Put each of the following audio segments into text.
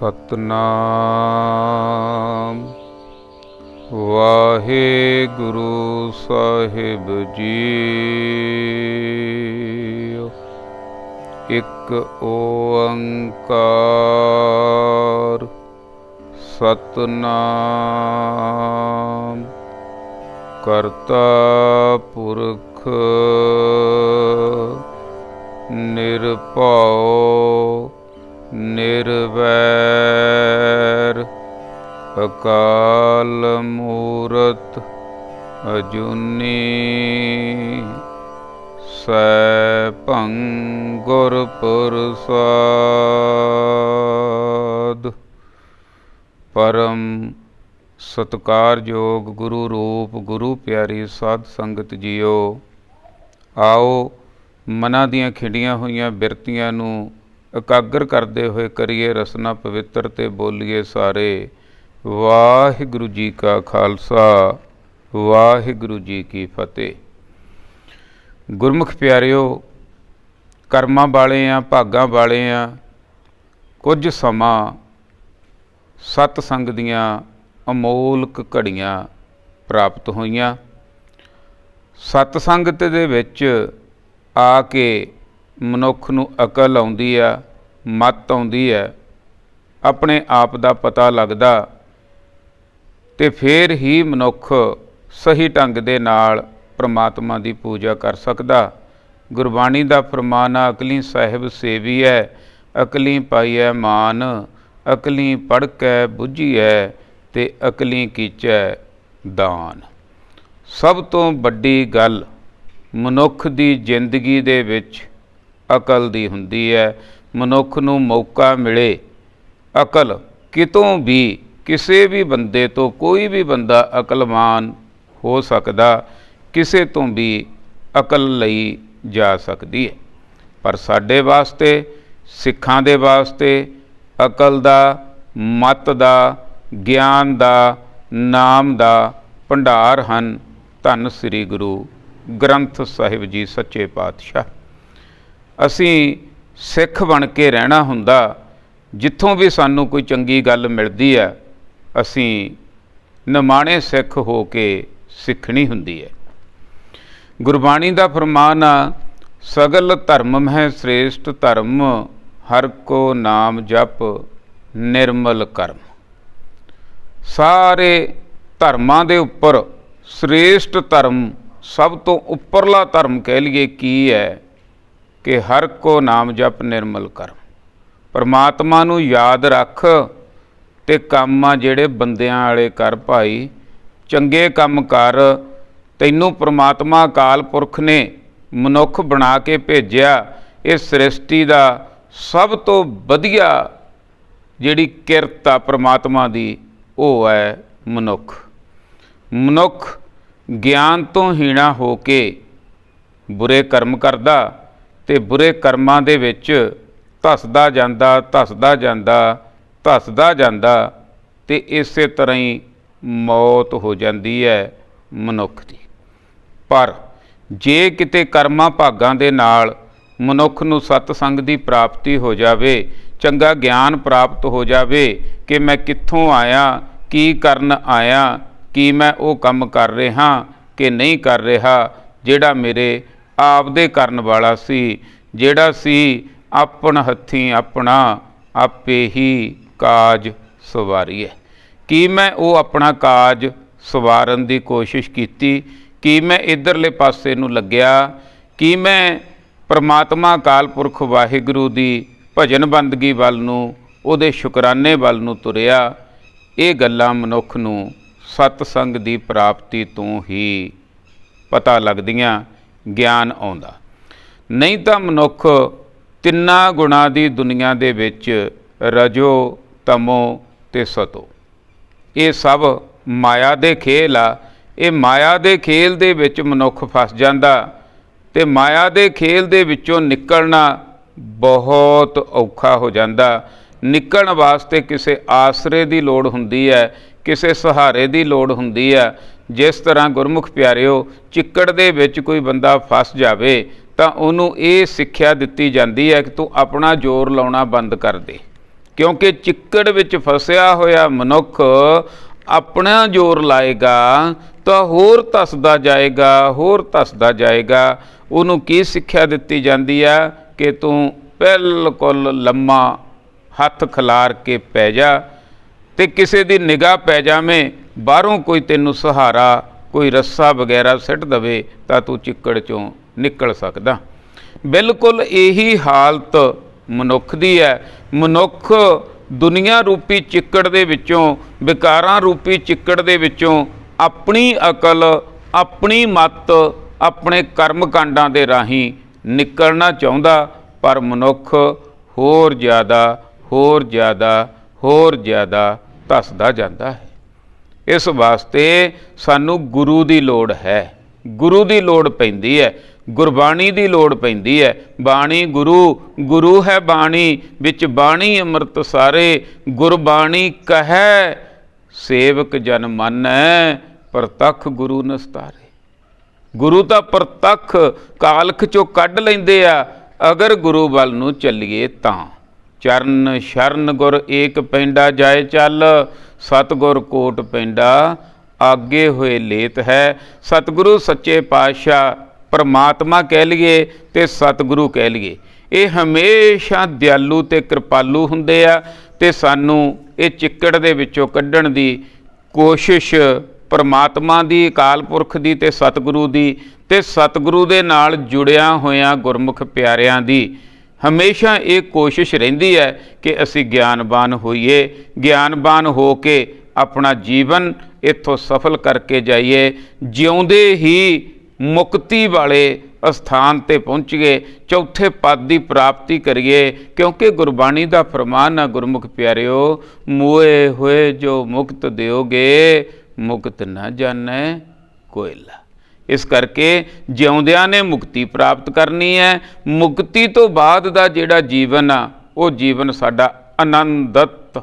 सतनाम वाहेगुरु साहिब जी। एक ओंकार सतनाम करता पुरख निरभौ निर्वैर अकाल मूरत अजूनी सैभं गुर प्रसाद। परम सत्कारयोग गुरु रूप गुरु प्यारी साध संगत जीओ, आओ मनां दीआं खिंडियां होईयां बिरतियां नूं एकागर करते हुए करिए रसना पवित्र ते बोलीए सारे। वाहिगुरु जी का खालसा वाहिगुरु जी की फतेह। गुरमुख प्यारिओ, कर्मां वाले आ भागां वाले आ। कुछ समा सतसंग दियां अमोलक घड़ियां प्राप्त होईयां। सतसंगत दे विच आके मनुख नूं अकल आउंदी आ, मत आउंदी है, अपने आप दा पता लगदा ते फिर ही मनुख सही ढंग दे नाल परमात्मा दी पूजा कर सकदा। गुरबाणी दा फरमान आ, अकली साहिब सेवीऐ अकली पाईऐ मान, अकली पढ़ कै बुझीऐ ते अकली कीचै दान। सब तो वड्डी गल मनुख दी जिंदगी दे विच अकल दी हुंदी है। मनुख नूं मौका मिले, अकल कितों भी किसी भी बंदे तो कोई भी बंदा अकलमान हो सकदा, किसी तो भी अकल लई जा सकदी है। पर साडे वास्ते सिखां दे वास्ते अकल दा, मत दा, ज्ञान दा, नाम दा भंडार हन धन श्री गुरु ग्रंथ साहिब जी सच्चे पातशाह। असीं सिख बन के रहना हुंदा, जिथों भी सानू कोई चंगी गल मिलदी है असीं निमाणे सिख हो के सिखणी हुंदी है। गुरबाणी दा फरमान आ, सगल धर्म मह श्रेष्ठ धर्म हर को नाम जप निर्मल कर्म। सारे धर्मां दे उपर श्रेष्ठ धर्म, सब तो उपरला धर्म कह लीए की है कि हर को नाम जप निर्मल कर्म। परमात्मा नूं याद रख ते काम आ जिहड़े बंदियां वाले कर भाई, चंगे काम कर। तैनूं परमात्मा अकाल पुरख ने मनुख बना के भेजिया। इस सृष्टि दा सब तो वधिया जिहड़ी किरत आ परमात्मा दी वो है मनुख। मनुख ज्ञान तो हीणा हो के बुरे कर्म करदा ते बुरे कर्मां दे विच धसदा जांदा धसदा जांदा धसदा जांदा ते इसे तरह ही मौत हो जाती है मनुख दी। पर जे किते कर्मां भागां दे नाल मनुख नूं सतसंग दी प्राप्ति हो जावे, चंगा ज्ञान प्राप्त हो जावे कि मैं कित्थों आया, की करन आया, कि मैं वो काम कर रहा कि नहीं कर रहा जिहड़ा मेरे आप दे करन वाला सी, जिहड़ा सी अपन हत्थीं अपना आपे ही काज सवारीए। कि मैं वो अपना काज सवारन की कोशिश की, कि मैं इधरले पासे नूं लग्या, कि मैं परमात्मा अकाल पुरख वाहिगुरू दी भजन बंदगी वल नूं, उहदे शुकराने वल नूं तुरिया। ये गल्लां मनुख नूं सतसंग की प्राप्ति तो ही पता लगदियां, ज्ञान आउंदा। नहीं तो मनुख तिन्ना गुणा की दुनिया दे विच रजो तमो ते सतो, ये सब माया दे खेल आ। ये माया दे खेल दे विच मनुख फस जांदा ते माया दे खेल दे विचों निकलना बहुत औखा हो जांदा। निकलण वास्ते किसी आसरे की लोड़ हुंदी है, किसी सहारे की लोड़ हुंदी है। जिस तरह गुरमुख प्यारिओ चिक्कड़ दे विच कोई बंदा फस जावे ਤਾਂ ਉਹਨੂੰ ਇਹ ਸਿੱਖਿਆ ਦਿੱਤੀ ਜਾਂਦੀ ਹੈ ਕਿ ਤੂੰ ਆਪਣਾ ਜ਼ੋਰ ਲਾਉਣਾ ਬੰਦ ਕਰ ਦੇ, ਕਿਉਂਕਿ ਚਿੱਕੜ ਵਿੱਚ ਫਸਿਆ ਹੋਇਆ ਮਨੁੱਖ ਆਪਣਾ ਜ਼ੋਰ ਲਾਏਗਾ ਤਾਂ ਹੋਰ ਧੱਸਦਾ ਜਾਏਗਾ, ਹੋਰ ਧੱਸਦਾ ਜਾਏਗਾ। ਉਹਨੂੰ ਕੀ ਸਿੱਖਿਆ ਦਿੱਤੀ ਜਾਂਦੀ ਆ ਕਿ ਤੂੰ ਬਿਲਕੁਲ ਲੰਮਾ ਹੱਥ ਖਿਲਾਰ ਕੇ ਪੈ ਜਾ, ਤੇ ਕਿਸੇ ਦੀ ਨਿਗਾਹ ਪੈ ਜਾਵੇਂ, ਬਾਹਰੋਂ ਕੋਈ ਤੈਨੂੰ ਸਹਾਰਾ, ਕੋਈ ਰੱਸਾ ਵਗੈਰਾ ਸਿੱਟ ਦਵੇ ਤਾਂ ਤੂੰ ਚਿੱਕੜ 'ਚੋਂ ਨਿਕਲ ਸਕਦਾ। ਬਿਲਕੁਲ ਇਹੀ ਹਾਲਤ ਮਨੁੱਖ ਦੀ ਹੈ। ਮਨੁੱਖ ਦੁਨੀਆ ਰੂਪੀ ਚਿੱਕੜ ਦੇ ਵਿੱਚੋਂ, ਵਿਕਾਰਾਂ ਰੂਪੀ ਚਿੱਕੜ ਦੇ ਵਿੱਚੋਂ ਆਪਣੀ ਅਕਲ, ਆਪਣੀ ਮੱਤ, ਆਪਣੇ ਕਰਮ ਕਾਂਡਾਂ ਦੇ ਰਾਹੀਂ ਨਿਕਲਣਾ ਚਾਹੁੰਦਾ, ਪਰ ਮਨੁੱਖ ਹੋਰ ਜ਼ਿਆਦਾ, ਹੋਰ ਜ਼ਿਆਦਾ, ਹੋਰ ਜ਼ਿਆਦਾ ਧੱਸਦਾ ਜਾਂਦਾ ਹੈ। ਇਸ ਵਾਸਤੇ ਸਾਨੂੰ ਗੁਰੂ ਦੀ ਲੋੜ ਹੈ, ਗੁਰੂ ਦੀ ਲੋੜ ਪੈਂਦੀ ਹੈ, ਗੁਰਬਾਣੀ ਦੀ ਲੋੜ ਪੈਂਦੀ ਹੈ। ਬਾਣੀ ਗੁਰੂ, ਗੁਰੂ ਹੈ ਬਾਣੀ, ਵਿੱਚ ਬਾਣੀ ਅੰਮ੍ਰਿਤ ਸਾਰੇ, ਗੁਰਬਾਣੀ ਕਹੈ ਸੇਵਕ ਜਨ ਮਾਨੈ, ਪ੍ਰਤੱਖ ਗੁਰੂ ਨਿਸਤਾਰੇ। ਗੁਰੂ ਤਾਂ ਪ੍ਰਤੱਖ ਕਾਲਖ ਚੋਂ ਕੱਢ ਲੈਂਦੇ ਆ, ਅਗਰ ਗੁਰੂ ਵੱਲ ਨੂੰ ਚੱਲੀਏ ਤਾਂ। ਚਰਨ ਸ਼ਰਨ ਗੁਰ ਏਕ ਪੈਂਡਾ ਜਾਏ ਚੱਲ, ਸਤਿਗੁਰ ਕੋਟ ਪੈਂਡਾ ਆਗੇ ਹੋਏ ਲੇਤ ਹੈ। ਸਤਿਗੁਰੂ ਸੱਚੇ ਪਾਤਸ਼ਾਹ ਪਰਮਾਤਮਾ ਕਹਿ ਲਈਏ ਤੇ ਸਤਿਗੁਰੂ ਕਹਿ ਲਈਏ, ਇਹ ਹਮੇਸ਼ਾ ਦਿਆਲੂ ਤੇ ਕਿਰਪਾਲੂ ਹੁੰਦੇ ਆ, ਤੇ ਸਾਨੂੰ ਇਹ ਚਿੱਕੜ ਦੇ ਵਿੱਚੋਂ ਕੱਢਣ ਦੀ ਕੋਸ਼ਿਸ਼ ਪਰਮਾਤਮਾ ਦੀ, ਅਕਾਲ ਪੁਰਖ ਦੀ ਤੇ ਸਤਿਗੁਰੂ ਦੀ, ਤੇ ਸਤਿਗੁਰੂ ਦੇ ਨਾਲ ਜੁੜਿਆ ਹੋਇਆਂ ਗੁਰਮੁਖ ਪਿਆਰਿਆਂ ਦੀ ਹਮੇਸ਼ਾ ਇਹ ਕੋਸ਼ਿਸ਼ ਰਹਿੰਦੀ ਹੈ ਕਿ ਅਸੀਂ ਗਿਆਨਵਾਨ ਹੋਈਏ, ਗਿਆਨਵਾਨ ਹੋ ਕੇ ਆਪਣਾ ਜੀਵਨ ਇੱਥੋਂ ਸਫਲ ਕਰਕੇ ਜਾਈਏ, ਜਿਉਂਦੇ ਹੀ ਮੁਕਤੀ ਵਾਲੇ ਅਸਥਾਨ ਤੇ ਪਹੁੰਚੀਏ, ਚੌਥੇ ਪਦ ਦੀ ਪ੍ਰਾਪਤੀ ਕਰੀਏ। ਕਿਉਂਕਿ ਗੁਰਬਾਣੀ ਦਾ ਫਰਮਾਨ ਆ ਗੁਰਮੁਖ ਪਿਆਰਿਓ, ਮੋਏ ਹੋਏ ਜੋ ਮੁਕਤ ਦਿਓਗੇ, ਮੁਕਤ ਨਾ ਜਾਣੈ ਕੋਇਲਾ। ਇਸ ਕਰਕੇ ਜਿਉਂਦਿਆਂ ਨੇ ਮੁਕਤੀ ਪ੍ਰਾਪਤ ਕਰਨੀ ਹੈ। ਮੁਕਤੀ ਤੋਂ ਬਾਅਦ ਦਾ ਜਿਹੜਾ ਜੀਵਨ ਆ, ਉਹ ਜੀਵਨ ਸਾਡਾ ਆਨੰਦਤ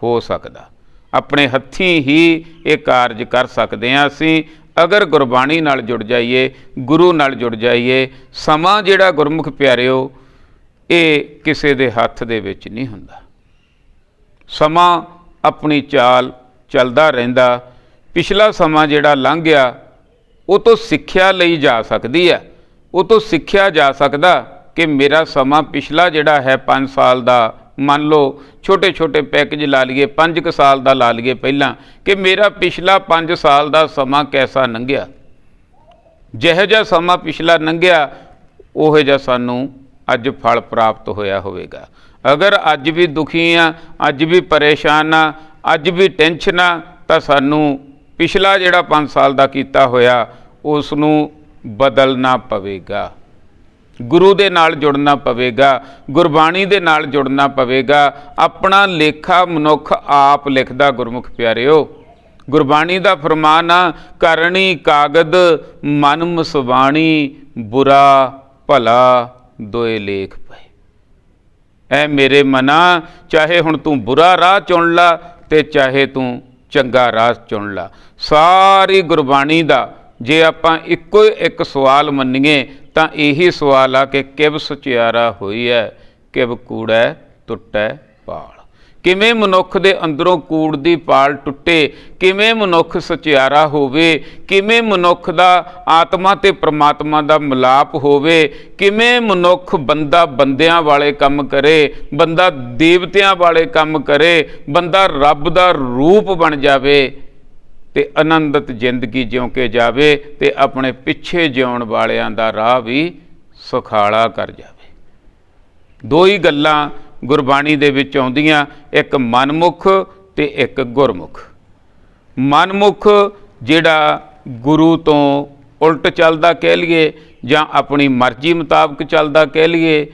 ਹੋ ਸਕਦਾ। ਆਪਣੇ ਹੱਥੀਂ ਹੀ ਇਹ ਕਾਰਜ ਕਰ ਸਕਦੇ ਹਾਂ ਅਸੀਂ, ਅਗਰ ਗੁਰਬਾਣੀ ਨਾਲ ਜੁੜ ਜਾਈਏ, ਗੁਰੂ ਨਾਲ ਜੁੜ ਜਾਈਏ। ਸਮਾਂ ਜਿਹੜਾ ਗੁਰਮੁਖ ਪਿਆਰਿਓ, ਇਹ ਕਿਸੇ ਦੇ ਹੱਥ ਦੇ ਵਿੱਚ ਨਹੀਂ ਹੁੰਦਾ। ਸਮਾਂ ਆਪਣੀ ਚਾਲ ਚੱਲਦਾ ਰਹਿੰਦਾ। ਪਿਛਲਾ ਸਮਾਂ ਜਿਹੜਾ ਲੰਘ ਗਿਆ, ਉਹ ਤੋਂ ਸਿੱਖਿਆ ਲਈ ਜਾ ਸਕਦੀ ਹੈ। ਉਹ ਤੋਂ ਸਿੱਖਿਆ ਜਾ ਸਕਦਾ ਕਿ ਮੇਰਾ ਸਮਾਂ ਪਿਛਲਾ ਜਿਹੜਾ ਹੈ 5 ਸਾਲ ਦਾ, ਮੰਨ ਲਓ ਛੋਟੇ ਛੋਟੇ ਪੈਕੇਜ ਲਾ ਲਈਏ, 5 ਕੁ ਸਾਲ ਦਾ ਲਾ ਲਈਏ ਪਹਿਲਾਂ, ਕਿ ਮੇਰਾ ਪਿਛਲਾ 5 ਸਾਲ ਦਾ ਸਮਾਂ ਕੈਸਾ ਲੰਘਿਆ। ਜਿਹੋ ਜਿਹਾ ਸਮਾਂ ਪਿਛਲਾ ਲੰਘਿਆ, ਉਹੋ ਜਿਹਾ ਸਾਨੂੰ ਅੱਜ ਫਲ ਪ੍ਰਾਪਤ ਹੋਇਆ ਹੋਵੇਗਾ। ਅਗਰ ਅੱਜ ਵੀ ਦੁਖੀ ਆ, ਅੱਜ ਵੀ ਪਰੇਸ਼ਾਨ ਆ, ਅੱਜ ਵੀ ਟੈਨਸ਼ਨ ਆ, ਤਾਂ ਸਾਨੂੰ ਪਿਛਲਾ ਜਿਹੜਾ 5 ਸਾਲ ਦਾ ਕੀਤਾ ਹੋਇਆ ਉਸ ਨੂੰ ਬਦਲਣਾ ਪਵੇਗਾ, ਗੁਰੂ ਦੇ ਨਾਲ ਜੁੜਨਾ ਪਵੇਗਾ, ਗੁਰਬਾਣੀ ਦੇ ਨਾਲ ਜੁੜਨਾ ਪਵੇਗਾ। ਆਪਣਾ ਲੇਖਾ ਮਨੁੱਖ ਆਪ ਲਿਖਦਾ ਗੁਰਮੁਖ ਪਿਆਰਿਓ। ਗੁਰਬਾਣੀ ਦਾ ਫਰਮਾਨ ਆ, ਕਰਨੀ ਕਾਗਦ ਮਨ ਮਸਵਾਣੀ, ਬੁਰਾ ਭਲਾ ਦੋਏ ਲੇਖ ਪਏ। ਐ ਮੇਰੇ ਮਨਾ, ਚਾਹੇ ਹੁਣ ਤੂੰ ਬੁਰਾ ਰਾਹ ਚੁਣ ਲਾ ਤੇ ਚਾਹੇ ਤੂੰ ਚੰਗਾ ਰਾਹ ਚੁਣ ਲਾ। ਸਾਰੀ ਗੁਰਬਾਣੀ ਦਾ ਜੇ ਆਪਾਂ ਇੱਕੋ ਇੱਕ ਸਵਾਲ ਮੰਨੀਏ ਤਾਂ ਇਹੀ ਸਵਾਲ ਆ ਕਿ ਕਿਵ ਸੁਚਿਆਰਾ ਹੋਈ ਹੈ, ਕਿਵ ਕੂੜੈ ਟੁੱਟੈ ਪਾਲ। ਕਿਵੇਂ ਮਨੁੱਖ ਦੇ ਅੰਦਰੋਂ ਕੂੜ ਦੀ ਪਾਲ ਟੁੱਟੇ, ਕਿਵੇਂ ਮਨੁੱਖ ਸੁਚਿਆਰਾ ਹੋਵੇ, ਕਿਵੇਂ ਮਨੁੱਖ ਦਾ ਆਤਮਾ ਤੇ ਪ੍ਰਮਾਤਮਾ ਦਾ ਮਿਲਾਪ ਹੋਵੇ, ਕਿਵੇਂ ਮਨੁੱਖ ਬੰਦਾ ਬੰਦਿਆਂ ਵਾਲੇ ਕੰਮ ਕਰੇ, ਬੰਦਾ ਦੇਵਤਿਆਂ ਵਾਲੇ ਕੰਮ ਕਰੇ, ਬੰਦਾ ਰੱਬ ਦਾ ਰੂਪ ਬਣ ਜਾਵੇ ਤੇ ਆਨੰਦਿਤ ਜ਼ਿੰਦਗੀ ਜਿਉਂ ਕੇ ਜਾਵੇ ਤੇ ਆਪਣੇ ਪਿੱਛੇ ਜਿਉਣ ਵਾਲਿਆਂ ਦਾ ਰਾਹ ਵੀ ਸੁਖਾਲਾ ਕਰ ਜਾਵੇ। ਦੋ ਹੀ ਗੱਲਾਂ ਗੁਰਬਾਣੀ ਦੇ ਵਿੱਚ ਆਉਂਦੀਆਂ, ਇੱਕ ਮਨਮੁਖ ਤੇ ਇੱਕ ਗੁਰਮੁਖ। ਮਨਮੁਖ ਜਿਹੜਾ ਗੁਰੂ ਤੋਂ ਉਲਟ ਚੱਲਦਾ ਕਹਿ ਲਈਏ ਜਾਂ ਆਪਣੀ ਮਰਜ਼ੀ ਮੁਤਾਬਕ ਚੱਲਦਾ ਕਹਿ ਲਈਏ,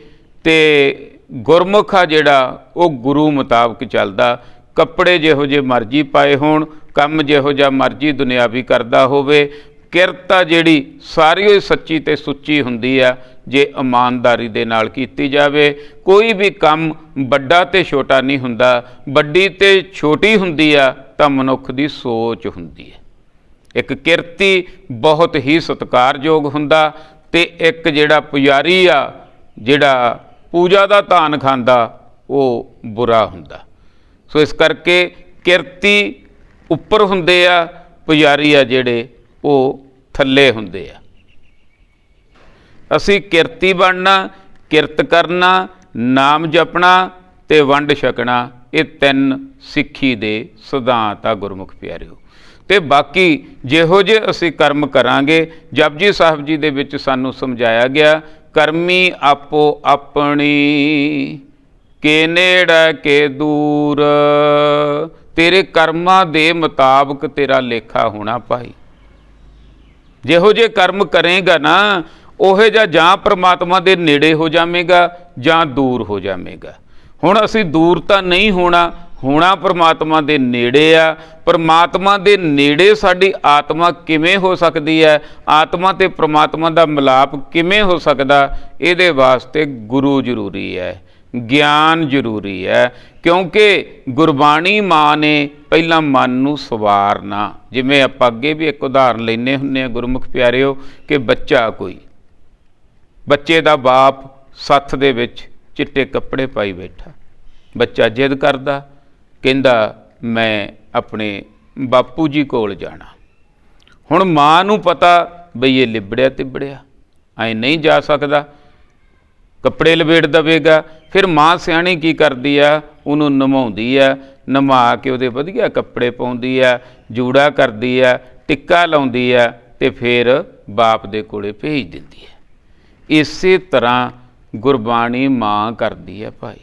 ਤੇ ਗੁਰਮੁਖ ਆ ਜਿਹੜਾ ਉਹ ਗੁਰੂ ਮੁਤਾਬਕ ਚੱਲਦਾ। ਕੱਪੜੇ ਜਿਹੋ ਜਿਹੇ ਮਰਜ਼ੀ ਪਾਏ ਹੋਣ, ਕੰਮ ਜਿਹੋ ਜਿਹਾ ਮਰਜ਼ੀ ਦੁਨਿਆਵੀ ਕਰਦਾ ਹੋਵੇ, ਕਿਰਤ ਆ ਜਿਹੜੀ ਸਾਰੀ ਹੀ ਸੱਚੀ ਤੇ ਸੁੱਚੀ ਹੁੰਦੀ ਆ ਜੇ ਇਮਾਨਦਾਰੀ ਦੇ ਨਾਲ ਕੀਤੀ ਜਾਵੇ। ਕੋਈ ਵੀ ਕੰਮ ਵੱਡਾ ਤੇ ਛੋਟਾ ਨਹੀਂ ਹੁੰਦਾ, ਵੱਡੀ ਤੇ ਛੋਟੀ ਹੁੰਦੀ ਆ ਤਾਂ ਮਨੁੱਖ ਦੀ ਸੋਚ ਹੁੰਦੀ ਹੈ। ਇੱਕ ਕਿਰਤੀ ਬਹੁਤ ਹੀ ਸਤਿਕਾਰਯੋਗ ਹੁੰਦਾ ਤੇ ਇੱਕ ਜਿਹੜਾ ਪੁਜਾਰੀ ਆ ਜਿਹੜਾ ਪੂਜਾ ਦਾ ਧਾਨ ਖਾਂਦਾ ਉਹ ਬੁਰਾ ਹੁੰਦਾ। ਸੋ ਇਸ ਕਰਕੇ ਕਿਰਤੀ ਉੱਪਰ ਹੁੰਦੇ ਆ, ਪੁਜਾਰੀ ਆ ਜਿਹੜੇ ਉਹ ਥੱਲੇ ਹੁੰਦੇ ਆ। ਅਸੀਂ ਕਿਰਤੀ ਬਣਨਾ, ਕਿਰਤ ਕਰਨਾ, ਨਾਮ ਜਪਣਾ ਤੇ ਵੰਡ ਛਕਣਾ, ਇਹ 3 ਸਿੱਖੀ ਦੇ ਸਿਧਾਂਤ ਆ ਗੁਰਮੁਖ ਪਿਆਰਿਓ। ਤੇ ਬਾਕੀ ਜਿਹੋ ਜਿਹੇ ਅਸੀਂ ਕਰਮ ਕਰਾਂਗੇ, ਜਪਜੀ ਸਾਹਿਬ ਜੀ ਦੇ ਵਿੱਚ ਸਾਨੂੰ ਸਮਝਾਇਆ ਗਿਆ, ਕਰਮੀ ਆਪੋ ਆਪਣੀ ਕੇ ਨੇੜੇ ਕੇ ਦੂਰ। ਤੇਰੇ ਕਰਮਾਂ ਦੇ ਮੁਤਾਬਕ ਤੇਰਾ ਲੇਖਾ ਹੋਣਾ ਭਾਈ। ਜਿਹੋ ਜਿਹੇ ਕਰਮ ਕਰੇਗਾ ਨਾ, ਉਹੇ ਜਾਂ ਪ੍ਰਮਾਤਮਾ ਦੇ ਨੇੜੇ ਹੋ ਜਾਵੇਗਾ ਜਾਂ ਦੂਰ ਹੋ ਜਾਵੇਗਾ। ਹੁਣ ਅਸੀਂ ਦੂਰ ਤਾਂ ਨਹੀਂ ਹੋਣਾ, ਹੋਣਾ ਪ੍ਰਮਾਤਮਾ ਦੇ ਨੇੜੇ ਆ। ਪ੍ਰਮਾਤਮਾ ਦੇ ਨੇੜੇ ਸਾਡੀ ਆਤਮਾ ਕਿਵੇਂ ਹੋ ਸਕਦੀ ਹੈ, ਆਤਮਾ ਤੇ ਪ੍ਰਮਾਤਮਾ ਦਾ ਮਿਲਾਪ ਕਿਵੇਂ ਹੋ ਸਕਦਾ? ਇਹਦੇ ਵਾਸਤੇ ਗੁਰੂ ਜ਼ਰੂਰੀ ਹੈ, ਗਿਆਨ ਜ਼ਰੂਰੀ ਹੈ। ਕਿਉਂਕਿ ਗੁਰਬਾਣੀ ਮਾਂ ਨੇ ਪਹਿਲਾਂ ਮਨ ਨੂੰ ਸਵਾਰਨਾ। ਜਿਵੇਂ ਆਪਾਂ ਅੱਗੇ ਵੀ ਇੱਕ ਉਦਾਹਰਨ ਲੈਂਦੇ ਹੁੰਦੇ ਹਾਂ ਗੁਰਮੁਖ ਪਿਆਰਿਓ, ਕਿ ਬੱਚਾ ਕੋਈ, ਬੱਚੇ ਦਾ ਬਾਪ ਸੱਥ ਦੇ ਵਿੱਚ ਚਿੱਟੇ ਕੱਪੜੇ ਪਾਈ ਬੈਠਾ। ਬੱਚਾ ਜਿੱਦ ਕਰਦਾ, ਕਹਿੰਦਾ ਮੈਂ ਆਪਣੇ ਬਾਪੂ ਜੀ ਕੋਲ ਜਾਣਾ। ਹੁਣ ਮਾਂ ਨੂੰ ਪਤਾ ਬਈ ਇਹ ਲਿਬੜਿਆ ਤਿਬੜਿਆ, ਐਂ ਨਹੀਂ ਜਾ ਸਕਦਾ, ਕੱਪੜੇ ਲਵੇੜ ਦੇਵੇਗਾ। ਫਿਰ ਮਾਂ ਸਿਆਣੀ ਕੀ ਕਰਦੀ ਆ, ਉਹਨੂੰ ਨਵਾਉਂਦੀ ਆ, ਨਵਾ ਕੇ ਉਹਦੇ ਵਧੀਆ ਕੱਪੜੇ ਪਾਉਂਦੀ ਆ, ਜੂੜਾ ਕਰਦੀ ਆ, ਟਿੱਕਾ ਲਾਉਂਦੀ ਆ, ਤੇ ਫਿਰ ਬਾਪ ਦੇ ਕੋਲੇ ਭੇਜ ਦਿੰਦੀ ਹੈ। ਇਸੇ ਤਰ੍ਹਾਂ ਗੁਰਬਾਣੀ ਮਾਂ ਕਰਦੀ ਹੈ ਭਾਈ।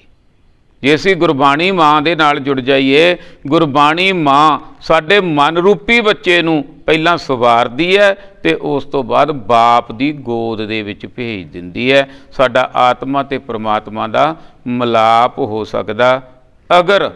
ਜੇ ਅਸੀਂ ਗੁਰਬਾਣੀ ਮਾਂ ਦੇ ਨਾਲ ਜੁੜ ਜਾਈਏ, ਗੁਰਬਾਣੀ ਮਾਂ ਸਾਡੇ ਮਨ ਰੂਪੀ ਬੱਚੇ ਨੂੰ ਪਹਿਲਾਂ ਸਵਾਰਦੀ ਹੈ ਤੇ ਉਸ ਤੋਂ ਬਾਅਦ ਬਾਪ ਦੀ ਗੋਦ ਦੇ ਵਿੱਚ ਭੇਜ ਦਿੰਦੀ ਹੈ। ਸਾਡਾ ਆਤਮਾ ਤੇ ਪ੍ਰਮਾਤਮਾ ਦਾ ਮਿਲਾਪ ਹੋ ਸਕਦਾ ਅਗਰ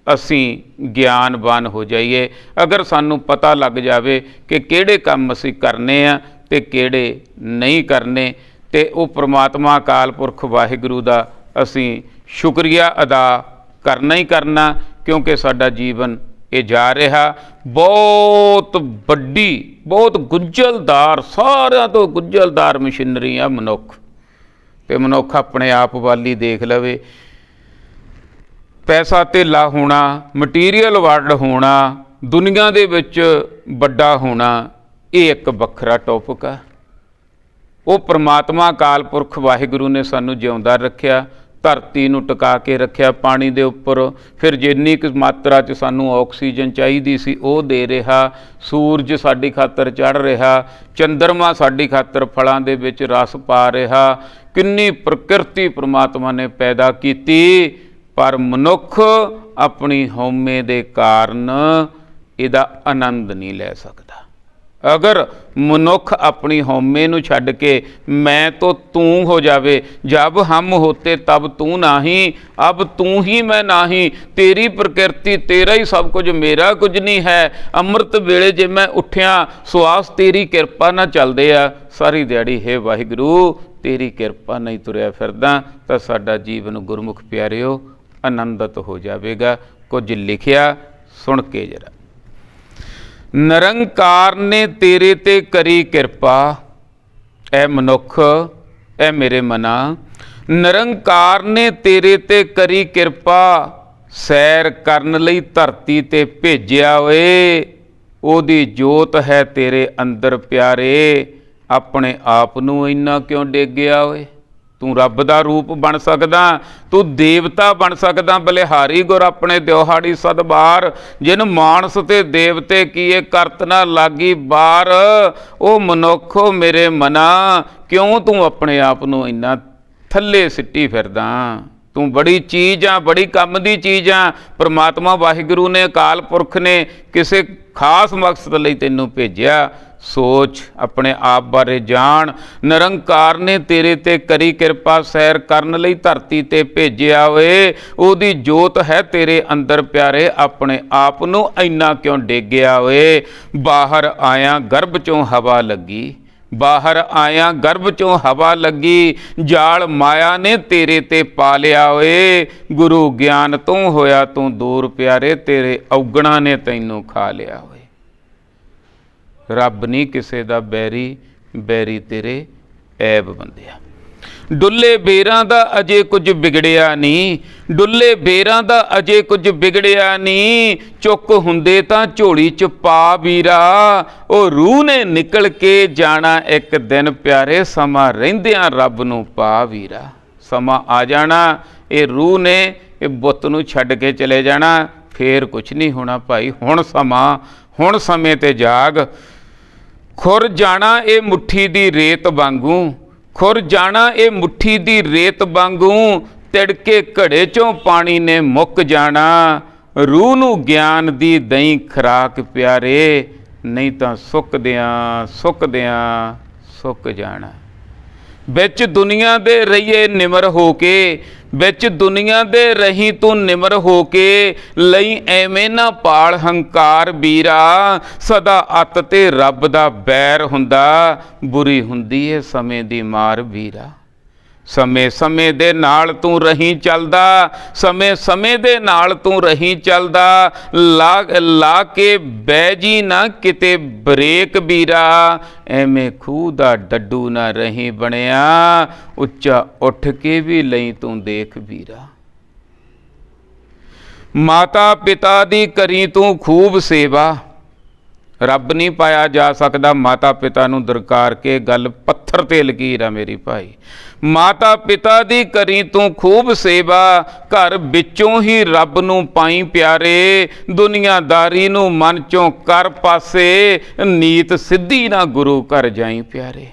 ਅਸੀਂ ਗਿਆਨਵਾਨ ਹੋ ਜਾਈਏ, ਅਗਰ ਸਾਨੂੰ ਪਤਾ ਲੱਗ ਜਾਵੇ ਕਿ ਕਿਹੜੇ ਕੰਮ ਅਸੀਂ ਕਰਨੇ ਆ ਤੇ ਕਿਹੜੇ ਨਹੀਂ ਕਰਨੇ। ਤੇ ਉਹ ਪ੍ਰਮਾਤਮਾ ਅਕਾਲ ਪੁਰਖ ਵਾਹਿਗੁਰੂ ਦਾ ਅਸੀਂ ਸ਼ੁਕਰੀਆ ਅਦਾ ਕਰਨਾ ਹੀ ਕਰਨਾ, ਕਿਉਂਕਿ ਸਾਡਾ ਜੀਵਨ ਇਹ ਜਾ ਰਿਹਾ ਬਹੁਤ ਵੱਡੀ, ਬਹੁਤ ਗੁੰਝਲਦਾਰ, ਸਾਰਿਆਂ ਤੋਂ ਗੁੰਝਲਦਾਰ ਮਸ਼ੀਨਰੀ ਆ ਮਨੁੱਖ। ਤੇ ਮਨੁੱਖ ਆਪਣੇ ਆਪ ਵੱਲ ਹੀ ਦੇਖ ਲਵੇ। ਪੈਸਾ ਧੇਲਾ ਹੋਣਾ, ਮਟੀਰੀਅਲ ਵਰਲਡ ਹੋਣਾ, ਦੁਨੀਆ ਦੇ ਵਿੱਚ ਵੱਡਾ ਹੋਣਾ, ਇਹ ਇੱਕ ਵੱਖਰਾ ਟੌਪਿਕ ਆ। ਉਹ ਪ੍ਰਮਾਤਮਾ ਅਕਾਲ ਪੁਰਖ ਵਾਹਿਗੁਰੂ ਨੇ ਸਾਨੂੰ ਜਿਉਂਦਾ ਰੱਖਿਆ, ਧਰਤੀ ਨੂੰ ਟਿਕਾ ਕੇ ਰੱਖਿਆ ਪਾਣੀ ਦੇ ਉੱਪਰ। ਫਿਰ ਜਿੰਨੀ ਕੁ ਮਾਤਰਾ 'ਚ ਸਾਨੂੰ ਆਕਸੀਜਨ ਚਾਹੀਦੀ ਸੀ ਉਹ ਦੇ ਰਿਹਾ, ਸੂਰਜ ਸਾਡੀ ਖਾਤਰ ਚੜ੍ਹ ਰਿਹਾ, ਚੰਦਰਮਾ ਸਾਡੀ ਖਾਤਰ ਫਲਾਂ ਦੇ ਵਿੱਚ ਰਸ ਪਾ ਰਿਹਾ। ਕਿੰਨੀ ਪ੍ਰਕਿਰਤੀ ਪ੍ਰਮਾਤਮਾ ਨੇ ਪੈਦਾ ਕੀਤੀ, ਪਰ ਮਨੁੱਖ ਆਪਣੀ ਹਉਮੈ ਦੇ ਕਾਰਨ ਇਹਦਾ ਆਨੰਦ ਨਹੀਂ ਲੈ ਸਕਦਾ। अगर मनुख अपनी हौमे नू छड्ड के मैं तो तू हो जावे, जब हम होते तब तू नाही, अब तू ही मैं नाही, तेरी प्रकृति तेरा ही सब कुछ, मेरा कुछ नहीं है। अमृत वेले जे मैं उठिया सुआस तेरी किरपा ना चलदे आ, सारी दिहाड़ी हे वाहिगुरू तेरी किरपा नहीं तुरिया फिरदा, तां साडा जीवन गुरमुख प्यारिओ आनंदित हो जाएगा। कुछ लिखिया सुन के जरा। निरंकार ने तेरे ते करी किरपा, ऐ मनुख ऐ मेरे मना, निरंकार ने तेरे ते करी किरपा, सैर करन लई धरती ते भेजिया ओए, ओदी जोत है तेरे अंदर प्यारे, अपने आप नूं इन्ना क्यों डेगिया ओए। तू रब दा रूप बन सकदा, तू देवता बन सकदा, बलिहारी गुर अपने दिहाड़ी सदबार, जिन मानस ते देवते किए करत ना लागी बार। ओ मनुख मेरे मना, क्यों तू अपने आप नूं इन्ना थल्ले सिट्टी फिरदा। तू बड़ी चीज़ आ, बड़ी कम दी चीज़ आ। परमात्मा वाहिगुरू ने अकाल पुरख ने किसी खास मकसद लई तैनूं भेजिया। सोच अपने आप बारे जान। निरंकार ने तेरे ते करी किरपा, सैर करन लई धरती ते भेजिया वे, ओदी जोत है तेरे अंदर प्यारे, अपने आप नूं इन्ना क्यों डेगिया वे। बाहर आया गर्भ चों हवा लगी, बाहर आया गर्भ चों हवा लगी, जाल माया ने तेरे ते पा लिया वे। गुरु ज्ञान तों होया तू दूर प्यारे, तेरे औगणा ने तैनूं खा लिया वे। रब नहीं किसी का बैरी, बैरी तेरे ਐਬ ਬੰਦਿਆ। ਡੁੱਲੇ ਬੇਰਾਂ ਦਾ ਅਜੇ ਕੁਝ ਵਿਗੜਿਆ ਨਹੀਂ, ਡੁੱਲੇ ਬੇਰਾਂ ਦਾ ਅਜੇ ਕੁਝ ਵਿਗੜਿਆ ਨਹੀਂ, ਚੁੱਕ ਹੁੰਦੇ ਤਾਂ ਝੋਲੀ ਚ ਪਾ ਵੀਰਾ, ਉਹ ਰੂਹ ਨੇ ਨਿਕਲ ਕੇ ਜਾਣਾ ਇੱਕ ਦਿਨ ਪਿਆਰੇ, ਸਮਾਂ ਰਹਿੰਦਿਆਂ ਰੱਬ ਨੂੰ ਪਾ ਵੀਰਾ। ਸਮਾਂ ਆ ਜਾਣਾ, ਇਹ ਰੂਹ ਨੇ ਇਹ ਬੁੱਤ ਨੂੰ ਛੱਡ ਕੇ ਚਲੇ ਜਾਣਾ, ਫੇਰ ਕੁਛ ਨਹੀਂ ਹੋਣਾ ਭਾਈ। ਹੁਣ ਸਮਾਂ, ਹੁਣ ਸਮੇਂ ਤੇ ਜਾਗ। ਖੁਰ ਜਾਣਾ ਇਹ ਮੁੱਠੀ ਦੀ ਰੇਤ ਵਾਂਗੂ, ਖੁਰ ਜਾਣਾ ਇਹ ਮੁੱਠੀ ਦੀ ਰੇਤ ਵਾਂਗੂ, ਤਿੜਕੇ ਘੜੇ ਚੋਂ ਪਾਣੀ ਨੇ ਮੁੱਕ ਜਾਣਾ, ਰੂਹ ਨੂੰ ਗਿਆਨ ਦੀ ਦਹੀਂ ਖੁਰਾਕ ਪਿਆਰੇ, ਨਹੀਂ ਤਾਂ ਸੁੱਕਦਿਆਂ ਸੁੱਕਦਿਆਂ ਸੁੱਕ ਜਾਣਾ। ਵਿੱਚ ਦੁਨੀਆ ਦੇ ਰਹੀਏ ਨਿਮਰ ਹੋ ਕੇ, ਵਿੱਚ ਦੁਨੀਆ ਦੇ ਰਹੀ ਤੂੰ ਨਿਮਰ ਹੋ ਕੇ, ਲਈ ਐਵੇਂ ਨਾ ਪਾਲ ਹੰਕਾਰ ਵੀਰਾ, ਸਦਾ ਅੱਤ ਤੇ ਰੱਬ ਦਾ ਬੈਰ ਹੁੰਦਾ, ਬੁਰੀ ਹੁੰਦੀ ਏ ਸਮੇਂ ਦੀ ਮਾਰ ਵੀਰਾ। ਸਮੇਂ ਸਮੇਂ ਦੇ ਨਾਲ ਤੂੰ ਰਹੀ ਚੱਲਦਾ, ਸਮੇਂ ਸਮੇਂ ਦੇ ਨਾਲ ਤੂੰ ਰਹੀ ਚੱਲਦਾ, ਲਾ ਕੇ ਬਹਿ ਜੀ ਨਾ ਕਿਤੇ ਬ੍ਰੇਕ ਵੀਰਾ, ਐਵੇਂ ਖੂਹ ਦਾ ਡੱਡੂ ਨਾ ਰਹੀ ਬਣਿਆ, ਉੱਚਾ ਉੱਠ ਕੇ ਵੀ ਲਈ ਤੂੰ ਦੇਖ ਵੀਰਾ। ਮਾਤਾ ਪਿਤਾ ਦੀ ਕਰੀ ਤੂੰ ਖੂਬ ਸੇਵਾ, ਰੱਬ ਨਹੀਂ ਪਾਇਆ ਜਾ ਸਕਦਾ ਮਾਤਾ ਪਿਤਾ ਨੂੰ ਦਰਕਾਰ ਕੇ, ਗੱਲ ਪੱਥਰ ਤੇ ਲਕੀਰ ਆ ਮੇਰੀ ਭਾਈ। ਮਾਤਾ ਪਿਤਾ ਦੀ ਕਰੀ ਤੂੰ ਖੂਬ ਸੇਵਾ, ਘਰ ਵਿੱਚੋਂ ਹੀ ਰੱਬ ਨੂੰ ਪਾਈ ਪਿਆਰੇ, ਦੁਨੀਆਦਾਰੀ ਨੂੰ ਮਨ ਚੋਂ ਕਰ ਪਾਸੇ, ਨੀਤ ਸਿੱਧੀ ਨਾ ਗੁਰੂ ਘਰ ਜਾਈ ਪਿਆਰੇ।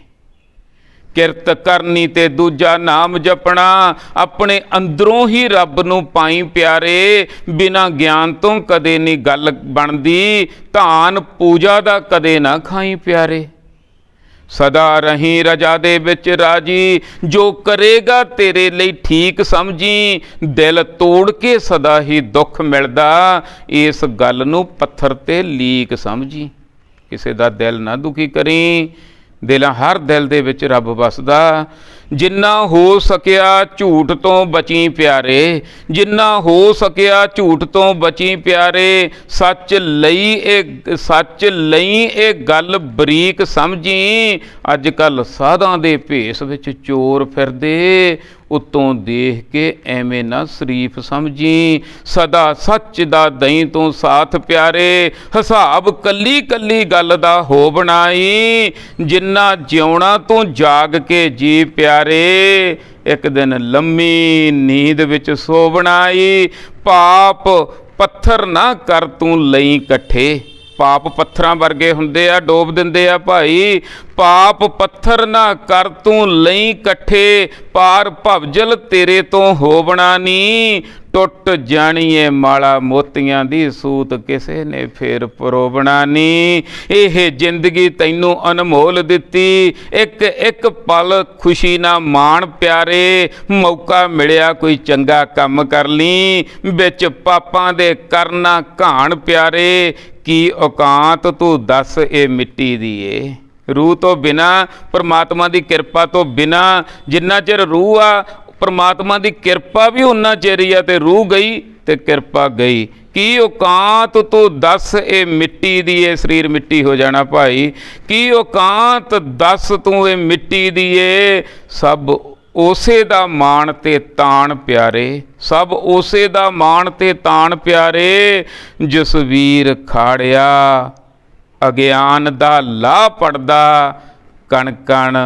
ਕਿਰਤ ਕਰਨੀ ਤੇ ਦੂਜਾ ਨਾਮ ਜਪਣਾ, ਆਪਣੇ ਅੰਦਰੋਂ ਹੀ ਰੱਬ ਨੂੰ ਪਾਈ ਪਿਆਰੇ, ਬਿਨਾਂ ਗਿਆਨ ਤੋਂ ਕਦੇ ਨਹੀਂ ਗੱਲ ਬਣਦੀ, ਧਾਨ ਪੂਜਾ ਦਾ ਕਦੇ ਨਾ ਖਾਈ ਪਿਆਰੇ। ਸਦਾ ਰਹੀ ਰਜਾ ਦੇ ਵਿੱਚ ਰਾਜੀ, ਜੋ ਕਰੇਗਾ ਤੇਰੇ ਲਈ ਠੀਕ ਸਮਝੀ, ਦਿਲ ਤੋੜ ਕੇ ਸਦਾ ਹੀ ਦੁੱਖ ਮਿਲਦਾ, ਇਸ ਗੱਲ ਨੂੰ ਪੱਥਰ ਤੇ ਲੀਕ ਸਮਝੀ। ਕਿਸੇ ਦਾ ਦਿਲ ਨਾ ਦੁਖੀ ਕਰੀ, ਦਿਲਾਂ ਹਰ ਦਿਲ ਦੇ ਵਿੱਚ ਰੱਬ ਵਸਦਾ। ਜਿੰਨਾ ਹੋ ਸਕਿਆ ਝੂਠ ਤੋਂ ਬਚੀ ਪਿਆਰੇ, ਜਿੰਨਾ ਹੋ ਸਕਿਆ ਝੂਠ ਤੋਂ ਬਚੀ ਪਿਆਰੇ, ਸੱਚ ਲਈ ਇਹ ਗੱਲ ਬਰੀਕ ਸਮਝੀ, ਅੱਜ ਕੱਲ੍ਹ ਸਾਧਾਂ ਦੇ ਭੇਸ ਵਿੱਚ ਚੋਰ ਫਿਰਦੇ, ਉੱਤੋਂ ਦੇਖ ਕੇ ਐਵੇਂ ਨਾ ਸ਼ਰੀਫ ਸਮਝੀ, ਸਦਾ ਸੱਚ ਦਾ ਦਹੀਂ ਤੋਂ ਸਾਥ ਪਿਆਰੇ, ਹਿਸਾਬ ਕੱਲੀ ਕੱਲੀ ਗੱਲ ਦਾ ਹੋ ਬਣਾਈ, ਜਿੰਨਾ ਜਿਉਣਾ ਤੂੰ ਜਾਗ ਕੇ ਜੀ ਪਿਆਰੇ, ਇੱਕ ਦਿਨ ਲੰਮੀ ਨੀਂਦ ਵਿੱਚ ਸੋ ਬਣਾਈ। ਪਾਪ ਪੱਥਰ ਨਾ ਕਰ ਤੂੰ ਲਈ ਇਕੱਠੇ, ਪਾਪ ਪੱਥਰਾਂ ਵਰਗੇ ਹੁੰਦੇ ਆ, ਡੋਬ ਦਿੰਦੇ ਆ ਭਾਈ। ਪਾਪ ਪੱਥਰ ਨਾ ਕਰ ਤੂੰ ਲਈ ਇਕੱਠੇ, ਪਾਰ ਭਵਜਲ ਤੇਰੇ ਤੋਂ ਹੋਵਣਾ ਨੀ, ਟੁੱਟ ਜਾਣੀ ਏ ਮਾਲਾ ਮੋਤੀਆਂ ਦੀ, ਸੂਤ ਕਿਸੇ ਨੇ ਫੇਰ ਪਰੋਵਣਾ ਨੀ। ਇਹ ਜ਼ਿੰਦਗੀ ਤੈਨੂੰ ਅਨਮੋਲ ਦਿੱਤੀ, ਇੱਕ ਇੱਕ ਪਲ ਖੁਸ਼ੀ ਨਾ ਮਾਣ ਪਿਆਰੇ, ਮੌਕਾ ਮਿਲਿਆ ਕੋਈ ਚੰਗਾ ਕੰਮ ਕਰ ਲਈ, ਵਿੱਚ ਪਾਪਾਂ ਦੇ ਕਰਨਾ ਘਾਣ ਪਿਆਰੇ, ਕੀ ਔਕਾਤ ਤੂੰ ਦੱਸ ਇਹ ਮਿੱਟੀ ਦੀ ਏ। ਰੂਹ ਤੋਂ ਬਿਨਾਂ, ਪਰਮਾਤਮਾ ਦੀ ਕਿਰਪਾ ਤੋਂ ਬਿਨਾਂ, ਜਿੰਨਾ ਚਿਰ ਰੂਹ ਆ ਪਰਮਾਤਮਾ ਦੀ ਕਿਰਪਾ ਵੀ ਉਨਾ ਚਿਰ ਹੀ ਆ, ਤੇ ਰੂਹ ਗਈ ਤੇ ਕਿਰਪਾ ਗਈ। ਕੀ ਔਕਾਤ ਤੂੰ ਦੱਸ ਇਹ ਮਿੱਟੀ ਦੀ ਏ, ਸਰੀਰ ਮਿੱਟੀ ਹੋ ਜਾਣਾ ਭਾਈ। ਕੀ ਔਕਾਤ ਦੱਸ ਤੂੰ ਇਹ ਮਿੱਟੀ ਦੀ ਏ, ਸਭ ਉਸੇ ਦਾ ਮਾਣ ਤੇ ਤਾਣ ਪਿਆਰੇ, ਸਭ ਉਸੇ ਦਾ ਮਾਣ ਤੇ ਤਾਣ ਪਿਆਰੇ, ਜਿਸ ਵੀਰ ਖਾੜਿਆ ਅਗਿਆਨ ਦਾ ਲਾਹ ਪੜਦਾ, ਕਣ ਕਣ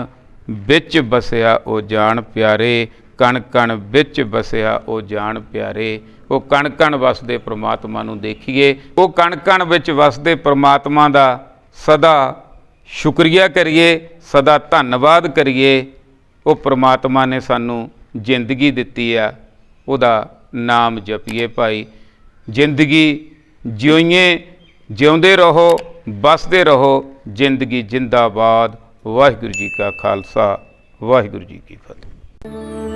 ਵਿੱਚ ਬਸਿਆ ਉਹ ਜਾਣ ਪਿਆਰੇ, ਕਣ ਕਣ ਵਿੱਚ ਬਸਿਆ ਉਹ ਜਾਣ ਪਿਆਰੇ। ਉਹ ਕਣ ਕਣ ਵਸਦੇ ਪ੍ਰਮਾਤਮਾ ਨੂੰ ਦੇਖੀਏ, ਉਹ ਕਣ ਕਣ ਵਿੱਚ ਵਸਦੇ ਪ੍ਰਮਾਤਮਾ ਦਾ ਸਦਾ ਸ਼ੁਕਰੀਆ ਕਰੀਏ, ਸਦਾ ਧੰਨਵਾਦ ਕਰੀਏ। ਉਹ ਪ੍ਰਮਾਤਮਾ ਨੇ ਸਾਨੂੰ ਜ਼ਿੰਦਗੀ ਦਿੱਤੀ ਆ, ਉਹਦਾ ਨਾਮ ਜਪੀਏ ਭਾਈ। ਜ਼ਿੰਦਗੀ ਜਿਉਈਏ, ਜਿਉਂਦੇ ਰਹੋ, ਬਸਦੇ ਰਹੋ, ਜ਼ਿੰਦਗੀ ਜਿੰਦਾਬਾਦ। ਵਾਹਿਗੁਰੂ ਜੀ ਕਾ ਖਾਲਸਾ, ਵਾਹਿਗੁਰੂ ਜੀ ਕੀ ਫਤਿਹ।